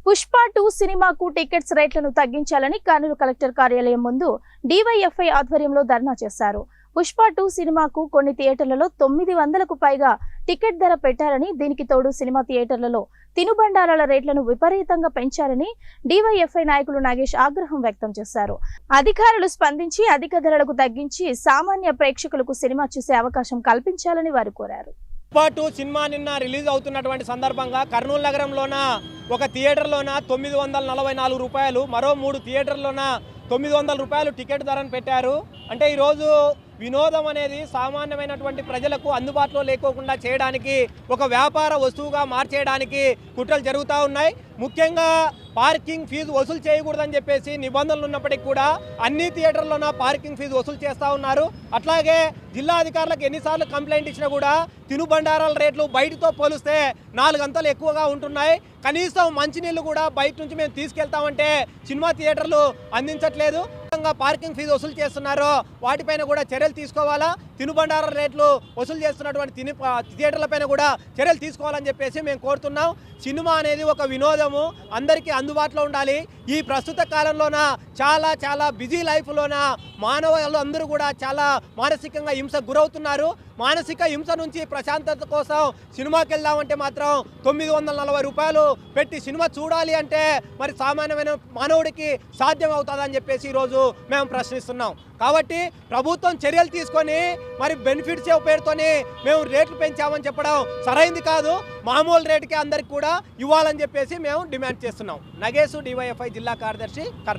పుష్ప 2 సినిమాకు టికెట్స్ రేట్లను తగ్గించాలని కర్నూలు కలెక్టర్ కార్యాలయం ముందు డివైఎఫ్ఐ ఆధ్వర్యంలో ధర్నా చేశారు. పుష్ప 2 సినిమాకు కొన్ని థియేటర్లలో 900కు పైగా టికెట్ ధర పెట్టారని, దీనికి తోడు సినిమా థియేటర్లలో తినుబండారాల రేట్లను విపరీతంగా పెంచారని డివైఎఫ్ఐ నాయకులు నాగేష్ ఆగ్రహం వ్యక్తం చేశారు. అధికారులు స్పందించి అధిక ధరలకు తగ్గించి సామాన్య ప్రేక్షకులకు సినిమా చూసే అవకాశం కల్పించాలని వారు కోరారు. పుష్ప 2 సినిమా నిన్న రిలీజ్ అవుతున్నటువంటి సందర్భంగా కర్నూలు నగరంలోన ఒక థియేటర్లోన 944 రూపాయలు, మరో 3 థియేటర్లోన 900 రూపాయలు టికెట్ ధరను పెట్టారు. అంటే ఈరోజు వినోదం అనేది సామాన్యమైనటువంటి ప్రజలకు అందుబాటులో లేకోకుండా చేయడానికి, ఒక వ్యాపార వస్తువుగా మార్చేయడానికి కుట్రలు జరుగుతూ ఉన్నాయి. ముఖ్యంగా పార్కింగ్ ఫీజు వసూలు చేయకూడదని చెప్పేసి నిబంధనలు ఉన్నప్పటికీ కూడా అన్ని థియేటర్లోన పార్కింగ్ ఫీజు వసూలు చేస్తూ ఉన్నారు. అట్లాగే జిల్లా అధికారులకు ఎన్నిసార్లు కంప్లైంట్ ఇచ్చినా కూడా తినుబండారాల రేట్లు బయటతో పోలిస్తే 4 అంతలు ఎక్కువగా ఉంటున్నాయి. కనీసం మంచినీళ్ళు కూడా బయట నుంచి మేము తీసుకెళ్తామంటే సినిమా థియేటర్లు అందించట్లేదు. పార్కింగ్ ఫీజు వసూలు చేస్తున్నారో వాటిపైన కూడా చర్యలు తీసుకోవాలా, తినుబండారాల రేట్లు వసూలు చేస్తున్నటువంటి థియేటర్లపైన కూడా చర్యలు తీసుకోవాలని చెప్పేసి మేము కోరుతున్నాం. సినిమా అనేది ఒక వినోదము, అందరికీ అందుబాటులో ఉండాలి. ఈ ప్రస్తుత కాలంలోన చాలా బిజీ లైఫ్లోన మానవులు అందరూ కూడా చాలా మానసికంగా హింసకు గురవుతున్నారు. మానసిక హింస నుంచి ప్రశాంతత కోసం సినిమాకి వెళ్దామంటే మాత్రం 940 రూపాయలు పెట్టి సినిమా చూడాలి అంటే మరి సామాన్యమైన మానవుడికి సాధ్యం అవుతుందని చెప్పేసి ఈరోజు మేము ప్రశ్నిస్తున్నాం. కాబట్టి ప్రభుత్వం చర్యలు తీసుకొని మరి బెనిఫిట్స్ పేరుతోని మేము రేట్లు పెంచామని చెప్పడం సరైంది కాదు. మామూలు రేటుకే అందరికి కూడా ఇవ్వాలని చెప్పేసి మేము డిమాండ్ చేస్తున్నాం. నగేష్, డివైఎఫ్ఐ జిల్లా కార్యదర్శి, కర్నూలు.